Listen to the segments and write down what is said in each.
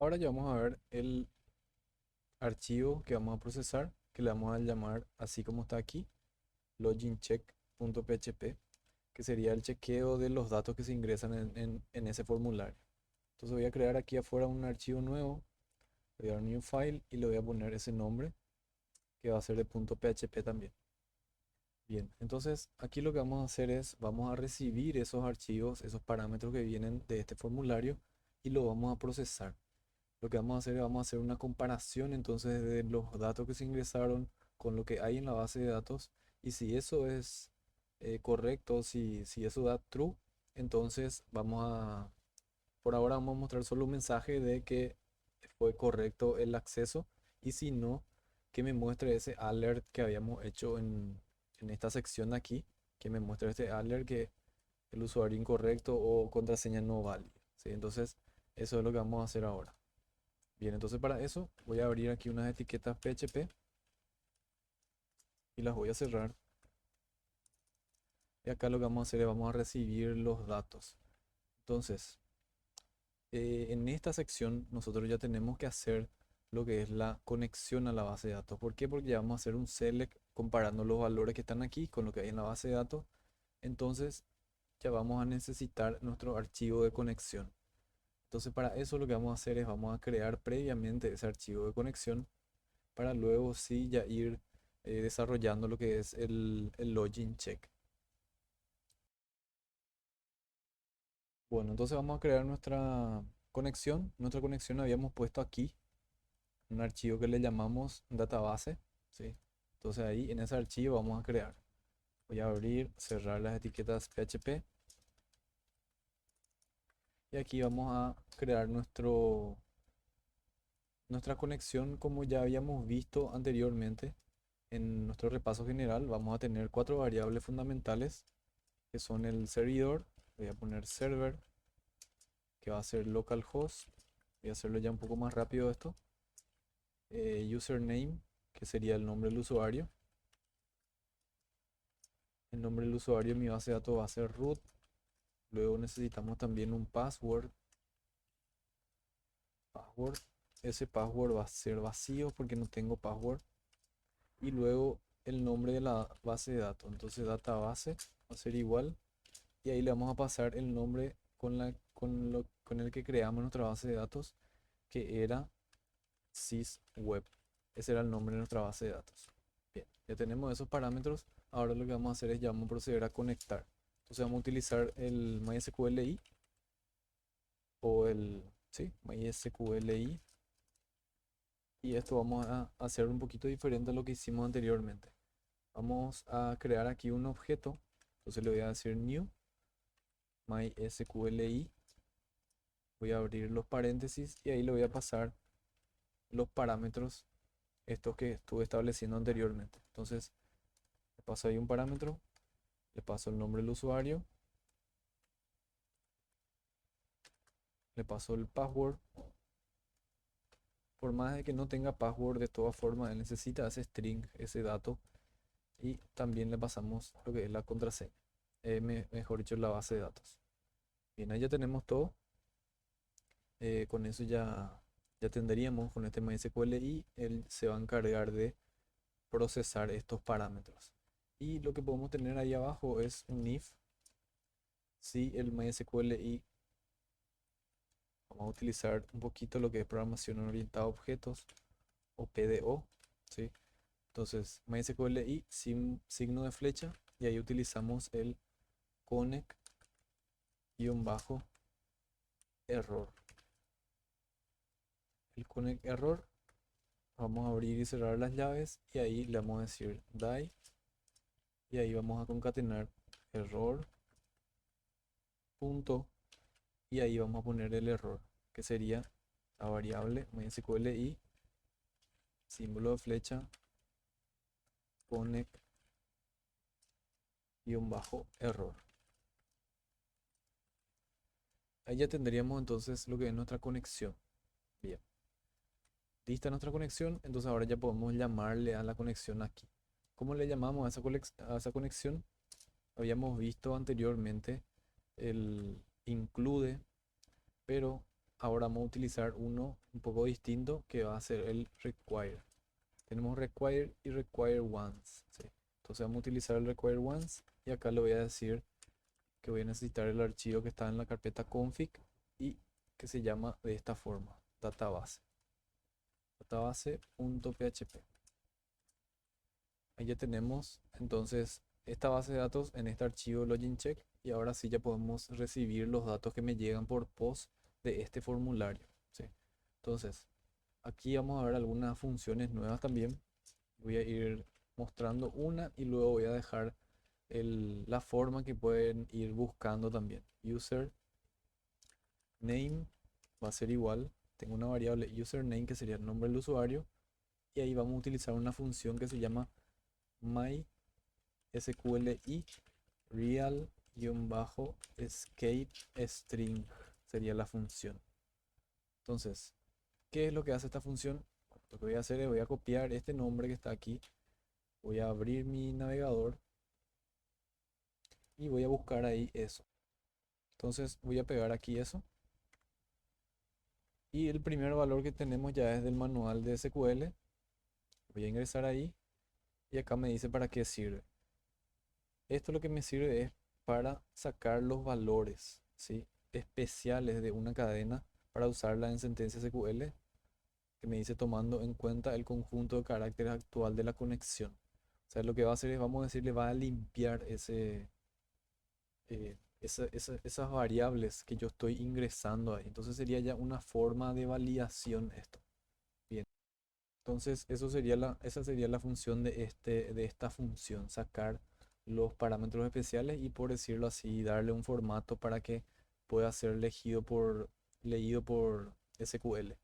Ahora ya vamos a ver el archivo que vamos a procesar, que le vamos a llamar así como está aquí, logincheck.php, que sería el chequeo de los datos que se ingresan en ese formulario. Entonces voy a crear aquí afuera un archivo nuevo, voy a dar new file y le voy a poner ese nombre que va a ser de .php también. Bien, entonces aquí lo que vamos a hacer es, vamos a recibir esos archivos, esos parámetros que vienen de este formulario y lo vamos a procesar. Lo que vamos a hacer es vamos a hacer una comparación entonces de los datos que se ingresaron con lo que hay en la base de datos y si eso es correcto, si eso da true, entonces por ahora vamos a mostrar solo un mensaje de que fue correcto el acceso y si no, que me muestre ese alert que habíamos hecho en esta sección de aquí, que me muestre este alert que el usuario incorrecto o contraseña no válida. ¿Sí? Entonces, eso es lo que vamos a hacer ahora. Bien, entonces para eso voy a abrir aquí unas etiquetas PHP y las voy a cerrar. Y acá lo que vamos a hacer es vamos a recibir los datos. Entonces, en esta sección nosotros ya tenemos que hacer lo que es la conexión a la base de datos. ¿Por qué? Porque ya vamos a hacer un select comparando los valores que están aquí con lo que hay en la base de datos. Entonces, ya vamos a necesitar nuestro archivo de conexión. Entonces, para eso lo que vamos a hacer es vamos a crear previamente ese archivo de conexión para luego sí ya ir desarrollando lo que es el login check. Bueno, entonces vamos a crear nuestra conexión. Nuestra conexión habíamos puesto aquí un archivo que le llamamos database, ¿sí? Entonces ahí en ese archivo vamos a crear. Voy a abrir, cerrar las etiquetas PHP y aquí vamos a crear nuestra conexión como ya habíamos visto anteriormente. En nuestro repaso general vamos a tener cuatro variables fundamentales que son el servidor, voy a poner server, que va a ser localhost, voy a hacerlo ya un poco más rápido esto, username, que sería el nombre del usuario, el nombre del usuario en mi base de datos va a ser root, luego necesitamos también un password, ese password va a ser vacío porque no tengo password, y luego el nombre de la base de datos, entonces database va a ser igual, y ahí le vamos a pasar el nombre con el que creamos nuestra base de datos, que era sysweb. Ese era el nombre de nuestra base de datos. Bien, ya tenemos esos parámetros. Ahora lo que vamos a hacer es ya vamos a proceder a conectar. Entonces vamos a utilizar el MySQLi o sí, MySQLi. Y esto vamos a hacer un poquito diferente a lo que hicimos anteriormente. Vamos a crear aquí un objeto. Entonces le voy a decir new MySQLi. Voy a abrir los paréntesis y ahí le voy a pasar los parámetros estos que estuve estableciendo anteriormente. Entonces, le paso ahí un parámetro, le paso el nombre del usuario, le paso el password. Por más de que no tenga password, de todas formas, él necesita ese string, ese dato, y también le pasamos lo que es la contraseña, mejor dicho, la base de datos. Bien, ahí ya tenemos todo. Con eso ya tendríamos con este MySQL y él se va a encargar de procesar estos parámetros. Y lo que podemos tener ahí abajo es un if si el MySQL y vamos a utilizar un poquito lo que es programación orientada a objetos o PDO, ¿sí? Entonces, MySQL y sin signo de flecha y ahí utilizamos el connect-error. El connect error, vamos a abrir y cerrar las llaves y ahí le vamos a decir die y ahí vamos a concatenar error punto y ahí vamos a poner el error que sería la variable MySQL y símbolo de flecha connect-error. Ahí ya tendríamos entonces lo que es nuestra conexión. Bien, lista nuestra conexión, entonces ahora ya podemos llamarle a la conexión aquí. ¿Cómo le llamamos a a esa conexión? Habíamos visto anteriormente el include, pero ahora vamos a utilizar uno un poco distinto que va a ser el require. Tenemos require y require once, ¿sí? Entonces vamos a utilizar el require once y acá le voy a decir que voy a necesitar el archivo que está en la carpeta config y que se llama de esta forma, database. Database.php. Ahí ya tenemos entonces esta base de datos en este archivo login check y ahora sí ya podemos recibir los datos que me llegan por post de este formulario, ¿sí? Entonces, aquí vamos a ver algunas funciones nuevas también. Voy a ir mostrando una y luego voy a dejar la forma que pueden ir buscando también. User name va a ser igual. Tengo una variable username que sería el nombre del usuario y ahí vamos a utilizar una función que se llama mysqli real-escape string sería la función. Entonces, ¿qué es lo que hace esta función? Lo que voy a hacer es voy a copiar este nombre que está aquí, voy a abrir mi navegador y voy a buscar ahí eso. Entonces voy a pegar aquí eso y el primer valor que tenemos ya es del manual de SQL. Voy a ingresar ahí y acá me dice para qué sirve. Esto lo que me sirve es para sacar los valores, ¿sí?, especiales de una cadena para usarla en sentencia SQL, que me dice tomando en cuenta el conjunto de caracteres actual de la conexión. O sea, lo que va a hacer es, vamos a decirle, va a limpiar esas variables que yo estoy ingresando ahí. Entonces sería ya una forma de validación esto. Bien. Entonces esa sería la función de esta función, sacar los parámetros especiales y, por decirlo así, darle un formato para que pueda ser leído por SQL.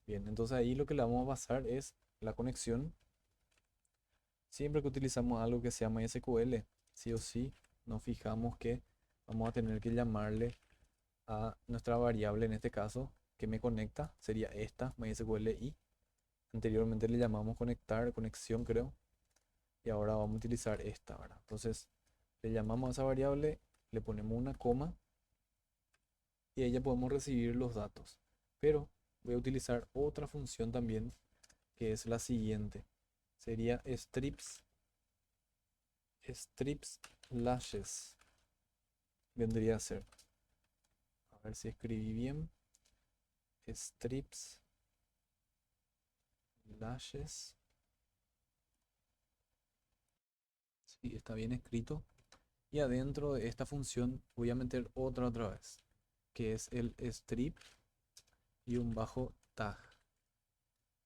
Bien, entonces ahí lo que le vamos a pasar es la conexión. Siempre que utilizamos algo que se llama SQL, sí o sí, nos fijamos que vamos a tener que llamarle a nuestra variable, en este caso, que me conecta, sería esta, MySQL i. Anteriormente le llamamos conectar, conexión creo, y ahora vamos a utilizar esta, ¿verdad? Entonces le llamamos a esa variable, le ponemos una coma y ahí ya podemos recibir los datos. Pero voy a utilizar otra función también que es la siguiente. Sería strips lashes. Vendría a ser. A ver si escribí bien. Strips lashes. Sí, está bien escrito. Y adentro de esta función voy a meter otra vez, que es el strip y un bajo tag.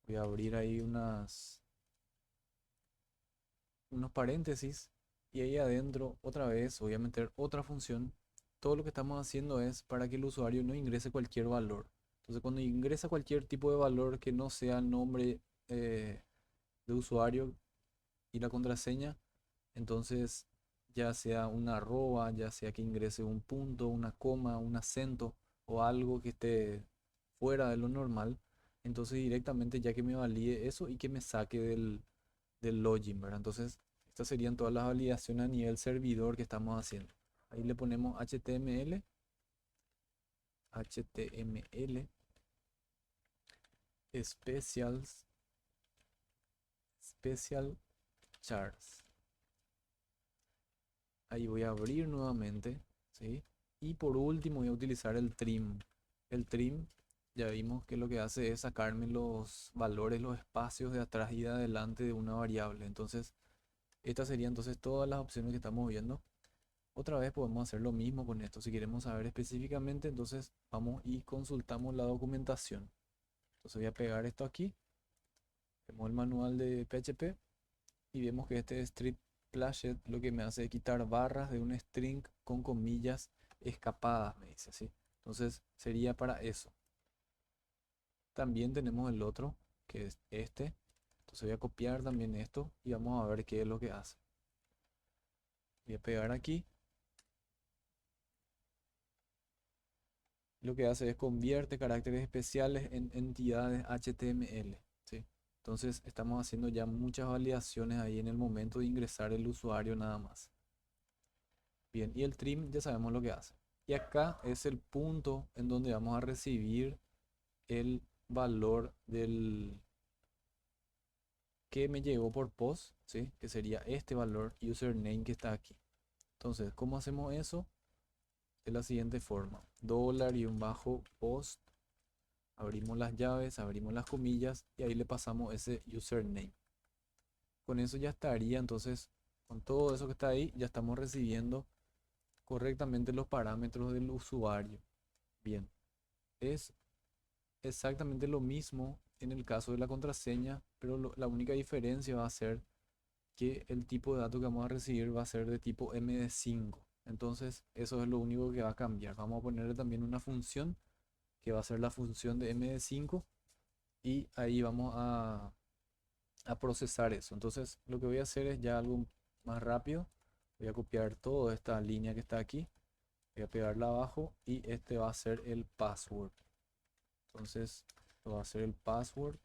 Voy a abrir ahí unos paréntesis y ahí adentro otra vez voy a meter otra función. Todo lo que estamos haciendo es para que el usuario no ingrese cualquier valor. Entonces cuando ingresa cualquier tipo de valor que no sea nombre de usuario y la contraseña, entonces ya sea una arroba, ya sea que ingrese un punto, una coma, un acento o algo que esté fuera de lo normal, entonces directamente ya que me valide eso y que me saque del login, ¿verdad? Entonces estas serían todas las validaciones a nivel servidor que estamos haciendo. Ahí le ponemos HTML special charts. Ahí voy a abrir nuevamente, ¿sí? Y por último voy a utilizar el trim. El trim ya vimos que lo que hace es sacarme los valores, los espacios de atrás y de adelante de una variable. Entonces, estas serían entonces todas las opciones que estamos viendo. Otra vez podemos hacer lo mismo con esto. Si queremos saber específicamente, entonces vamos y consultamos la documentación. Entonces voy a pegar esto aquí. Vemos el manual de PHP y vemos que este strip plashet lo que me hace es quitar barras de un string con comillas escapadas, me dice así. Entonces sería para eso. También tenemos el otro, que es este. Entonces voy a copiar también esto y vamos a ver qué es lo que hace. Voy a pegar aquí. Lo que hace es convierte caracteres especiales en entidades HTML, ¿sí? Entonces estamos haciendo ya muchas validaciones ahí en el momento de ingresar el usuario nada más. Bien, y el trim ya sabemos lo que hace. Y acá es el punto en donde vamos a recibir el valor del que me llegó por post, ¿sí? Que sería este valor username que está aquí. Entonces, ¿cómo hacemos eso? De la siguiente forma. Dólar y un bajo post. Abrimos las llaves, abrimos las comillas y ahí le pasamos ese username. Con eso ya estaría, entonces, con todo eso que está ahí, ya estamos recibiendo correctamente los parámetros del usuario. Bien, es exactamente lo mismo en el caso de la contraseña, pero la única diferencia va a ser que el tipo de dato que vamos a recibir va a ser de tipo MD5. Entonces, eso es lo único que va a cambiar. Vamos a ponerle también una función que va a ser la función de MD5 y ahí vamos a procesar eso. Entonces, lo que voy a hacer es ya algo más rápido. Voy a copiar toda esta línea que está aquí, voy a pegarla abajo y este va a ser el password. Entonces, esto va a ser el password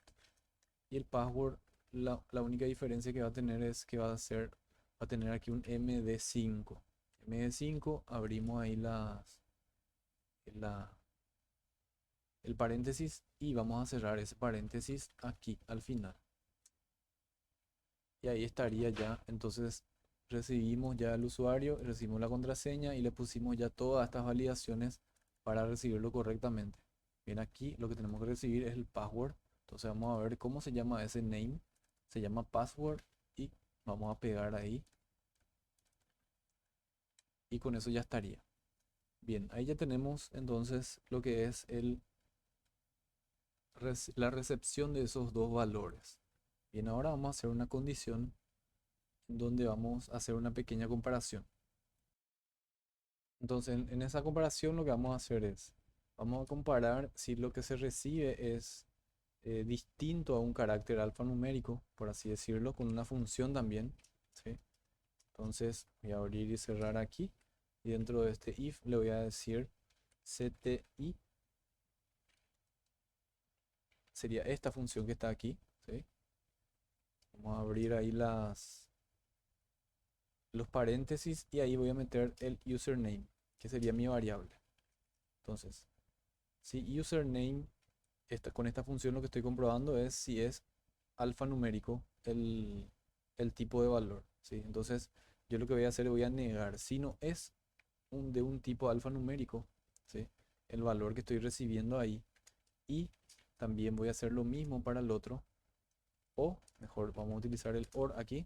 y el password, la única diferencia que va a tener es que va a tener aquí un MD5. MD5, abrimos ahí la, el paréntesis y vamos a cerrar ese paréntesis aquí al final. Y ahí estaría ya. Entonces recibimos ya el usuario, recibimos la contraseña y le pusimos ya todas estas validaciones para recibirlo correctamente. Bien, aquí lo que tenemos que recibir es el password. Entonces vamos a ver cómo se llama ese name. Se llama password y vamos a pegar ahí. Y con eso ya estaría. Bien, ahí ya tenemos entonces lo que es la recepción de esos dos valores. Bien, ahora vamos a hacer una condición donde vamos a hacer una pequeña comparación. Entonces, en esa comparación lo que vamos a hacer es, vamos a comparar si lo que se recibe es distinto a un carácter alfanumérico, por así decirlo, con una función también, ¿sí? Entonces, voy a abrir y cerrar aquí, y dentro de este if le voy a decir cti, sería esta función que está aquí, ¿sí? Vamos a abrir ahí los paréntesis y ahí voy a meter el username, que sería mi variable. Entonces, si username, con esta función lo que estoy comprobando es si es alfanumérico el tipo de valor, ¿sí? Entonces, yo lo que voy a hacer es voy a negar si no es de un tipo alfanumérico, ¿sí? El valor que estoy recibiendo ahí. Y también voy a hacer lo mismo para el otro. O, mejor, vamos a utilizar el OR aquí.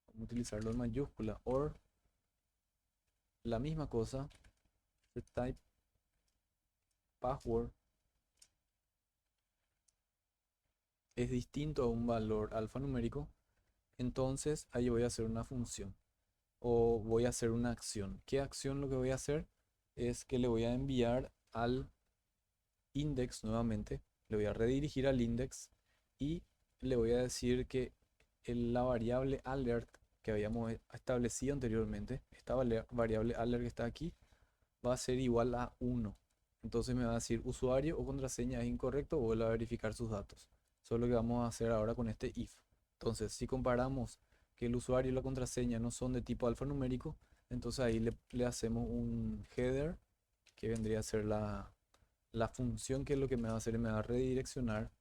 Vamos a utilizarlo en mayúscula. OR, la misma cosa. Type password es distinto a un valor alfanumérico. Entonces, ahí voy a hacer una función. O voy a hacer una acción. ¿Qué acción lo que voy a hacer? Es que le voy a enviar al index nuevamente, le voy a redirigir al index y le voy a decir que la variable alert que habíamos establecido anteriormente, esta variable alert que está aquí, va a ser igual a 1. Entonces me va a decir usuario o contraseña es incorrecto o vuelve a verificar sus datos. Eso es lo que vamos a hacer ahora con este if. Entonces, si comparamos que el usuario y la contraseña no son de tipo alfanumérico, entonces ahí le hacemos un header que vendría a ser la función, que es lo que me va a hacer, me va a redireccionar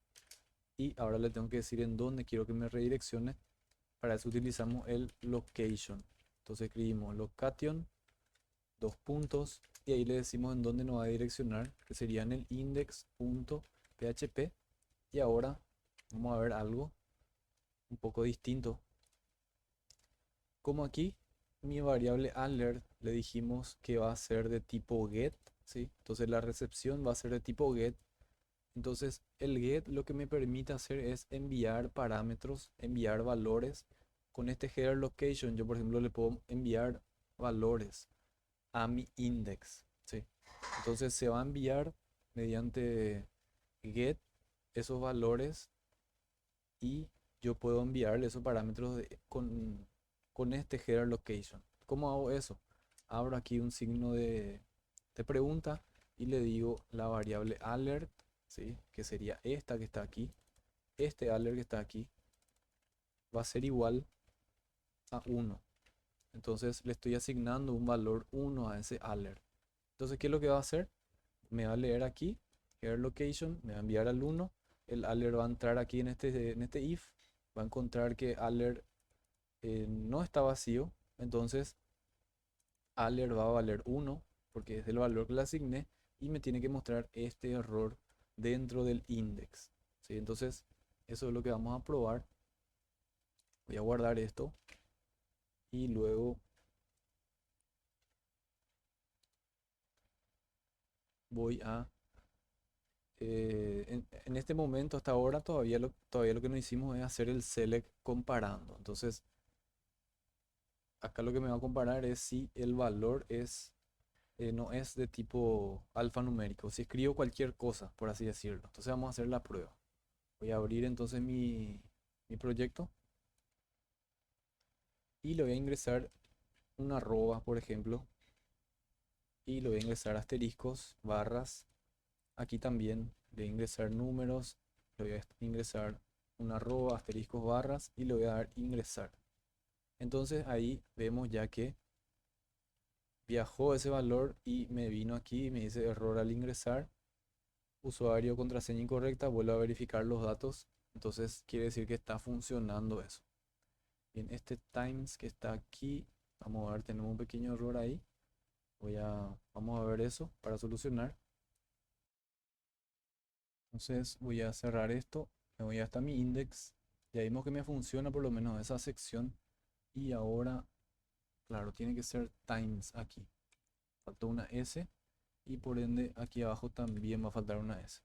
y ahora le tengo que decir en dónde quiero que me redireccione. Para eso utilizamos el location. Entonces escribimos location, dos puntos, y ahí le decimos en dónde nos va a direccionar, que sería en el index.php. Y ahora vamos a ver algo un poco distinto. Como aquí mi variable alert le dijimos que va a ser de tipo get, ¿sí? Entonces la recepción va a ser de tipo get. Entonces, el get lo que me permite hacer es enviar parámetros, enviar valores. Con este header location, yo por ejemplo le puedo enviar valores a mi index, ¿sí? Entonces se va a enviar mediante get esos valores y yo puedo enviarle esos parámetros con este header location. ¿Cómo hago eso? Abro aquí un signo de pregunta y le digo la variable alert, ¿sí? Que sería esta que está aquí. Este alert que está aquí va a ser igual a 1. Entonces le estoy asignando un valor 1 a ese alert. Entonces, ¿qué es lo que va a hacer? Me va a leer aquí, here location, me va a enviar al 1. El alert va a entrar aquí en este if, va a encontrar que alert no está vacío. Entonces, alert va a valer 1 porque es el valor que le asigné y me tiene que mostrar este error dentro del index. ¿Sí? Entonces, eso es lo que vamos a probar. Voy a guardar esto y luego voy a... en este momento, hasta ahora, todavía lo que no hicimos es hacer el select comparando. Entonces, acá lo que me va a comparar es si el valor no es de tipo alfanumérico, si escribo cualquier cosa, por así decirlo. Entonces vamos a hacer la prueba. Voy a abrir entonces mi proyecto y le voy a ingresar una arroba, por ejemplo, y le voy a ingresar asteriscos, barras. Aquí también le voy a ingresar números, le voy a ingresar una arroba, asteriscos, barras y le voy a dar ingresar. Entonces ahí vemos ya que viajó ese valor y me vino aquí y me dice error al ingresar, usuario, contraseña incorrecta, vuelvo a verificar los datos. Entonces quiere decir que está funcionando eso. Bien, este times que está aquí, vamos a ver, tenemos un pequeño error ahí. Vamos a ver eso para solucionar. Entonces voy a cerrar esto, me voy hasta mi index. Ya vimos que me funciona por lo menos esa sección. Y ahora, claro, tiene que ser times aquí. Faltó una S y por ende aquí abajo también va a faltar una S.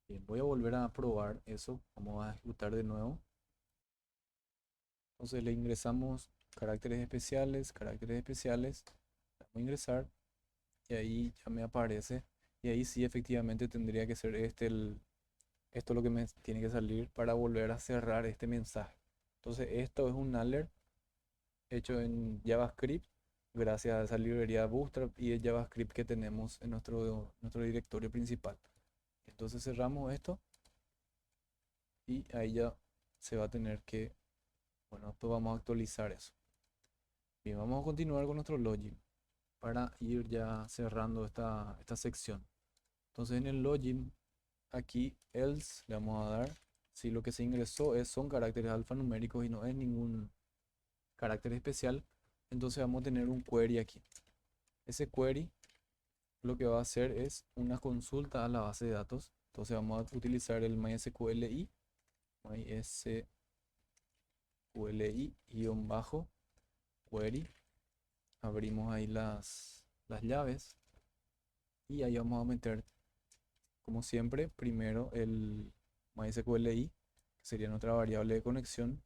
Bien, voy a volver a probar eso. Vamos a ejecutar de nuevo. Entonces le ingresamos caracteres especiales. Vamos a ingresar y ahí ya me aparece. Y ahí sí efectivamente tendría que ser esto es lo que me tiene que salir para volver a cerrar este mensaje. Entonces esto es un alert hecho en JavaScript gracias a esa librería Bootstrap y el JavaScript que tenemos en nuestro directorio principal. Entonces cerramos esto y ahí ya se va a tener que, bueno, pues vamos a actualizar eso. Bien, vamos a continuar con nuestro login para ir ya cerrando esta sección. Entonces en el login, aquí else le vamos a dar si lo que se ingresó son caracteres alfanuméricos y no es ningún carácter especial. Entonces vamos a tener un query aquí. Ese query lo que va a hacer es una consulta a la base de datos. Entonces vamos a utilizar el MySQLi, MySQLi-query. Abrimos ahí las llaves y ahí vamos a meter, como siempre, primero el MySQLi, que sería nuestra variable de conexión.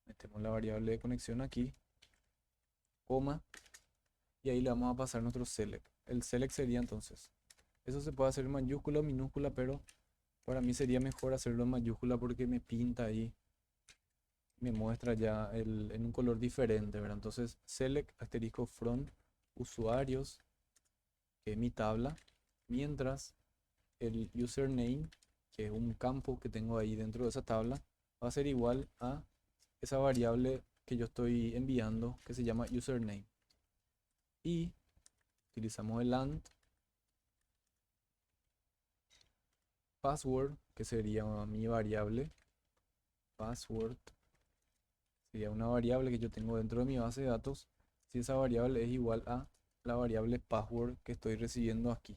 Metemos la variable de conexión aquí, coma, y ahí le vamos a pasar nuestro select. El select sería entonces, eso se puede hacer en mayúscula o minúscula, pero para mí sería mejor hacerlo en mayúscula porque me pinta ahí, me muestra ya en un color diferente, ¿verdad? Entonces, select asterisco from usuarios, que es mi tabla, mientras el username, que es un campo que tengo ahí dentro de esa tabla, va a ser igual a esa variable que yo estoy enviando, que se llama username. Y utilizamos el AND password, que sería mi variable password. Sería una variable que yo tengo dentro de mi base de datos si esa variable es igual a la variable password que estoy recibiendo aquí.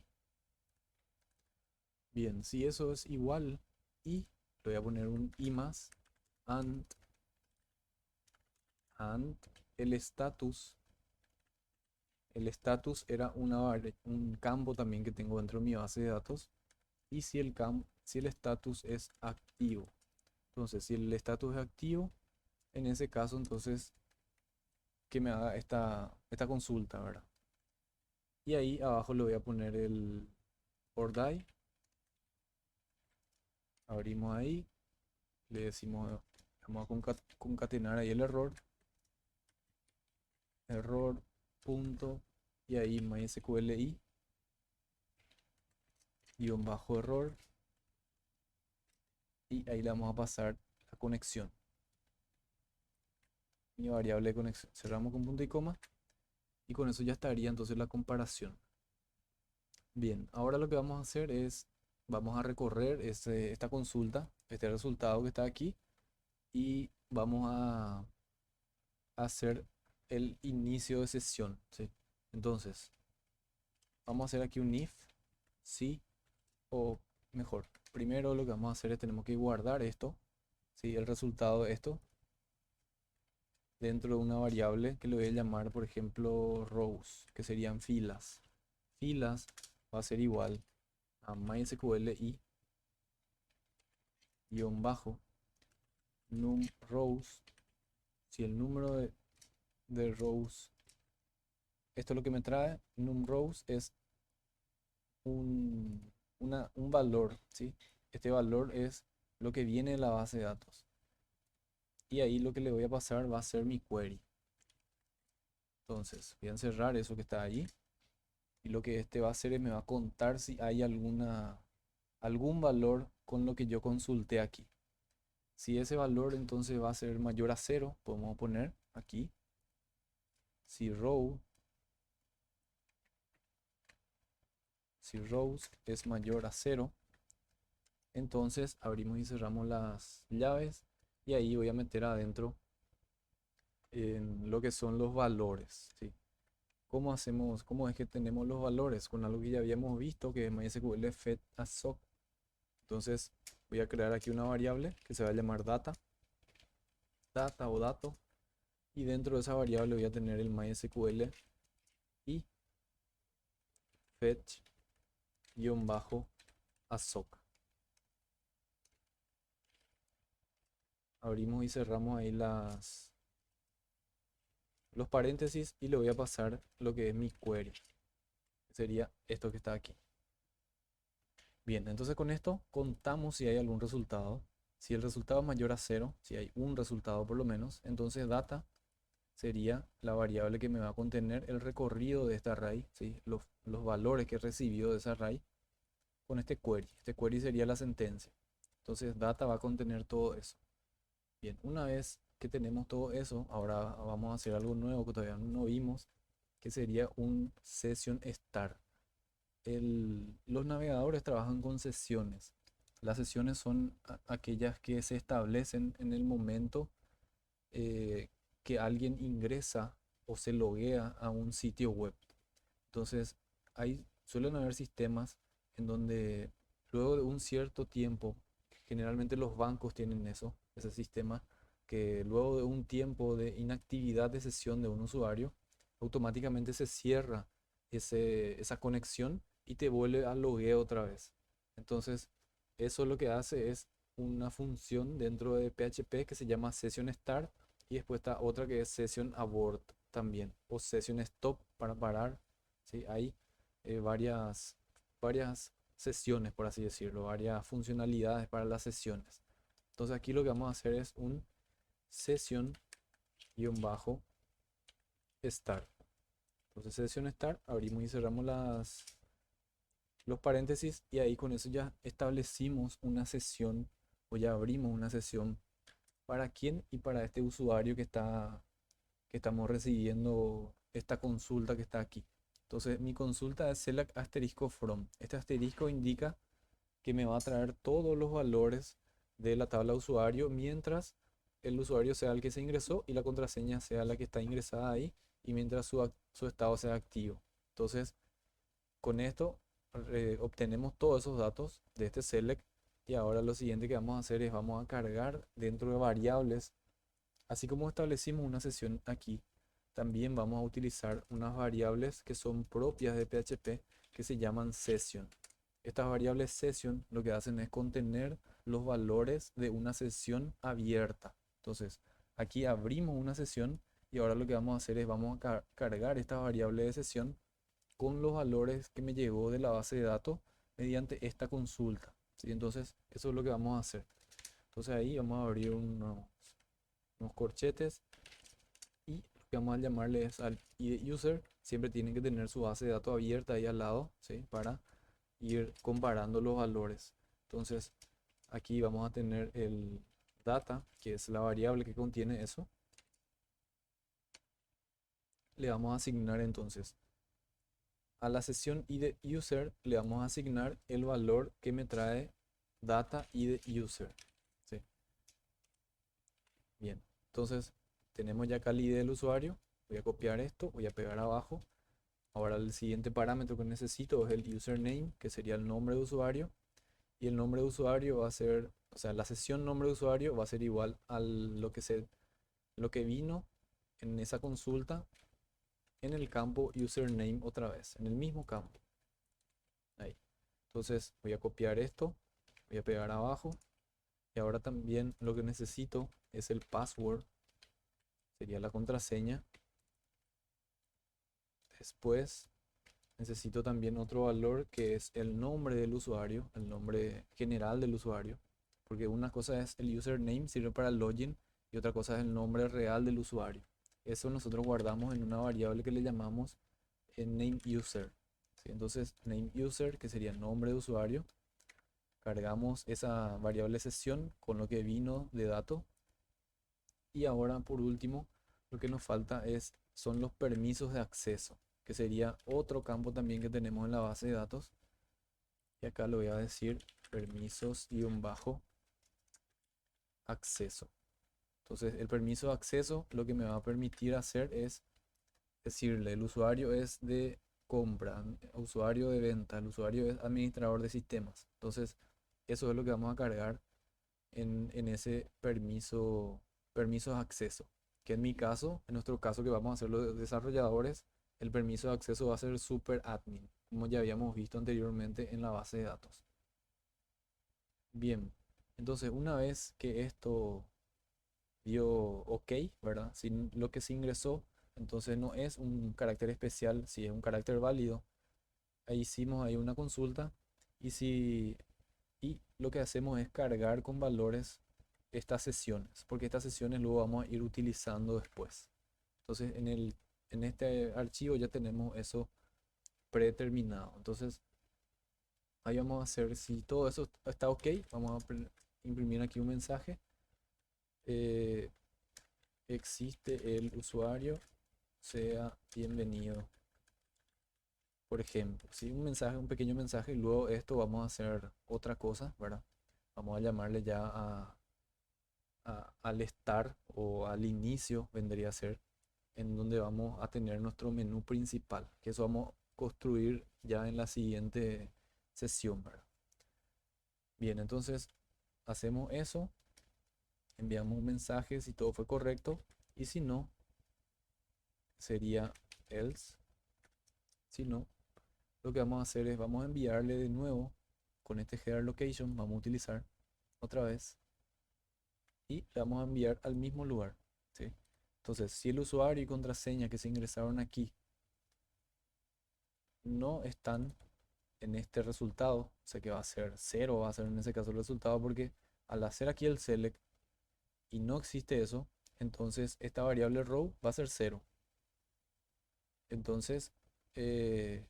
Bien, si eso es igual y le voy a poner un y más and el status. El status era un campo también que tengo dentro de mi base de datos. Y si el status es activo. Entonces, si el status es activo, en ese caso, entonces, que me haga esta consulta, ¿verdad? Y ahí abajo le voy a poner el or die. Abrimos ahí. Le decimos, vamos a concatenar ahí el error. Error, punto. Y ahí MySQLi, guión bajo error. Y ahí le vamos a pasar la conexión. mi variable de conexión. Cerramos con punto y coma y con eso ya estaría entonces la comparación. Bien, ahora lo que vamos a hacer es, vamos a recorrer esta consulta, este resultado que está aquí y vamos a hacer el inicio de sesión, ¿sí? Entonces, vamos a hacer aquí un if, sí, o mejor, primero lo que vamos a hacer es tenemos que guardar esto, ¿sí? El resultado de esto dentro de una variable que le voy a llamar, por ejemplo, rows, que serían filas. Filas va a ser igual a mysql i guión bajo num rows. Si el número de rows, esto es lo que me trae, num rows es un valor, ¿sí? Este valor es lo que viene de la base de datos. Y ahí lo que le voy a pasar va a ser mi query. Entonces, voy a encerrar eso que está ahí. Y lo que este va a hacer es me va a contar si hay algún valor con lo que yo consulté aquí. Si ese valor entonces va a ser mayor a cero, podemos poner aquí. Si rows es mayor a cero, entonces abrimos y cerramos las llaves y ahí voy a meter adentro en lo que son los valores, ¿sí? ¿Cómo hacemos, cómo es que tenemos los valores? Con algo que ya habíamos visto, que es MySQL fetch assoc. Entonces voy a crear aquí una variable que se va a llamar data o dato, y dentro de esa variable voy a tener el MySQL y fetch-assoc. Abrimos y cerramos ahí los paréntesis y le voy a pasar lo que es mi query. Sería esto que está aquí. Bien, entonces con esto contamos si hay algún resultado. Si el resultado es mayor a cero, si hay un resultado por lo menos, entonces data sería la variable que me va a contener el recorrido de esta array, ¿sí? Los valores que recibió de esa array con este query. Este query sería la sentencia. Entonces data va a contener todo eso. Bien, una vez que tenemos todo eso, ahora vamos a hacer algo nuevo que todavía no vimos, que sería un session start. Los navegadores trabajan con sesiones. Las sesiones son aquellas que se establecen en el momento eh, que alguien ingresa o se loguea a un sitio web. Entonces, suelen haber sistemas en donde luego de un cierto tiempo, generalmente los bancos tienen eso, ese sistema, que luego de un tiempo de inactividad de sesión de un usuario, automáticamente se cierra esa conexión y te vuelve a logueo otra vez. Entonces, eso lo que hace es una función dentro de PHP que se llama session start y después está otra que es session abort también o session stop para parar. ¿Sí? Hay varias sesiones, por así decirlo, varias funcionalidades para las sesiones. Entonces aquí lo que vamos a hacer es un session-start. Entonces session start, abrimos y cerramos los paréntesis y ahí con eso ya establecimos una sesión o ya abrimos una sesión para quién y para este usuario que estamos recibiendo esta consulta que está aquí. Entonces mi consulta es select asterisco from. Este asterisco indica que me va a traer todos los valores de la tabla de usuario mientras el usuario sea el que se ingresó y la contraseña sea la que está ingresada ahí y mientras su estado sea activo. Entonces con esto obtenemos todos esos datos de este select y ahora lo siguiente que vamos a hacer es vamos a cargar dentro de variables. Así como establecimos una sesión aquí, también vamos a utilizar unas variables que son propias de PHP que se llaman session. Estas variables session lo que hacen es contener los valores de una sesión abierta. Entonces, aquí abrimos una sesión y ahora lo que vamos a hacer es vamos a cargar esta variable de sesión con los valores que me llegó de la base de datos mediante esta consulta. ¿Sí? Entonces, eso es lo que vamos a hacer. Entonces ahí vamos a abrir unos corchetes y lo que vamos a llamarle es al user. Siempre tienen que tener su base de datos abierta ahí al lado, ¿sí? Para ir comparando los valores. Entonces aquí vamos a tener el data, que es la variable que contiene eso. le vamos a asignar entonces a la sesión id user, le vamos a asignar el valor que me trae data id user. ¿Sí? Bien, entonces tenemos ya acá el ID del usuario. Voy a copiar esto, voy a pegar abajo. Ahora el siguiente parámetro que necesito es el username, que sería el nombre de usuario. Y el nombre de usuario va a ser, o sea, la sesión nombre de usuario va a ser igual a lo que vino en esa consulta en el campo username otra vez, en el mismo campo. Ahí. Entonces voy a copiar esto, voy a pegar abajo. Y ahora también lo que necesito es el password, sería la contraseña. Después necesito también otro valor que es el nombre del usuario, el nombre general del usuario. Porque una cosa es el username, sirve para el login, y otra cosa es el nombre real del usuario. Eso nosotros guardamos en una variable que le llamamos name user. ¿Sí? Entonces, name user, que sería nombre de usuario, cargamos esa variable sesión con lo que vino de dato. Y ahora, por último, lo que nos falta son los permisos de acceso, que sería otro campo también que tenemos en la base de datos. Y acá le voy a decir permisos-acceso. Entonces, el permiso de acceso lo que me va a permitir hacer es decirle, el usuario es de compra, usuario de venta, el usuario es administrador de sistemas. Entonces, eso es lo que vamos a cargar en ese permiso de acceso. Que en mi caso, en nuestro caso que vamos a hacer los desarrolladores, el permiso de acceso va a ser super admin, como ya habíamos visto anteriormente en la base de datos. Bien, entonces una vez que esto dio OK, ¿verdad? Si lo que se ingresó, entonces no es un carácter especial, si es un carácter válido. Ahí hicimos ahí una consulta y si y lo que hacemos es cargar con valores estas sesiones, porque estas sesiones luego vamos a ir utilizando después. Entonces en este archivo ya tenemos eso predeterminado. Entonces ahí vamos a hacer, si todo eso está OK, vamos a imprimir aquí un mensaje. eh, Existe el usuario, sea bienvenido. Por ejemplo, si un mensaje, un pequeño mensaje, y luego esto vamos a hacer otra cosa, ¿verdad? Vamos a llamarle ya al estar o al inicio, vendría a ser, en donde vamos a tener nuestro menú principal, que eso vamos a construir ya en la siguiente sesión, ¿verdad? Bien, entonces hacemos eso, enviamos un mensaje si todo fue correcto, y si no, sería else. Si no, lo que vamos a hacer es vamos a enviarle de nuevo con este header location, vamos a utilizar otra vez y le vamos a enviar al mismo lugar, ¿sí? Entonces, si el usuario y contraseña que se ingresaron aquí no están en este resultado, o sea que va a ser cero, va a ser en ese caso el resultado, porque al hacer aquí el select y no existe eso, entonces esta variable row va a ser cero. Entonces, eh,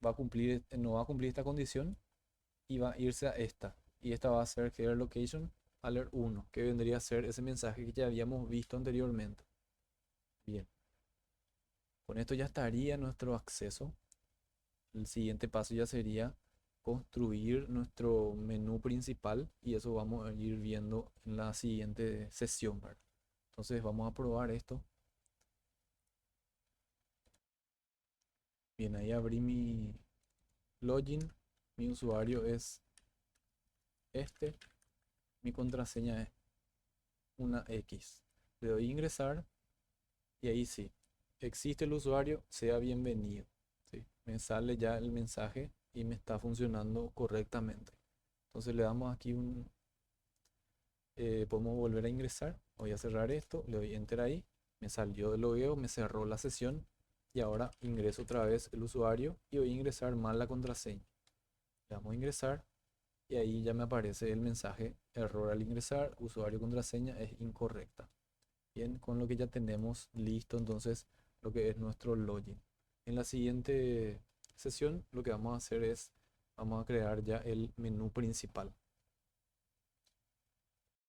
no va a cumplir esta condición y va a irse a esta. Y esta va a ser header location alert 1, que vendría a ser ese mensaje que ya habíamos visto anteriormente. Bien, con esto ya estaría nuestro acceso. El siguiente paso ya sería construir nuestro menú principal y eso vamos a ir viendo en la siguiente sesión, ¿verdad? Entonces vamos a probar esto. Bien, ahí abrí mi login. Mi usuario es este. Mi contraseña es una X. Le doy ingresar y ahí sí. Existe el usuario, sea bienvenido. ¿Sí? Me sale ya el mensaje y me está funcionando correctamente. Entonces le damos aquí podemos volver a ingresar. Voy a cerrar esto, le doy enter ahí. Me salió del logueo, me cerró la sesión y ahora ingreso otra vez el usuario y voy a ingresar mal la contraseña. Le damos a ingresar y ahí ya me aparece el mensaje error al ingresar, usuario contraseña es incorrecta. Bien, con lo que ya tenemos listo entonces lo que es nuestro login. En la siguiente sesión lo que vamos a hacer es, vamos a crear ya el menú principal.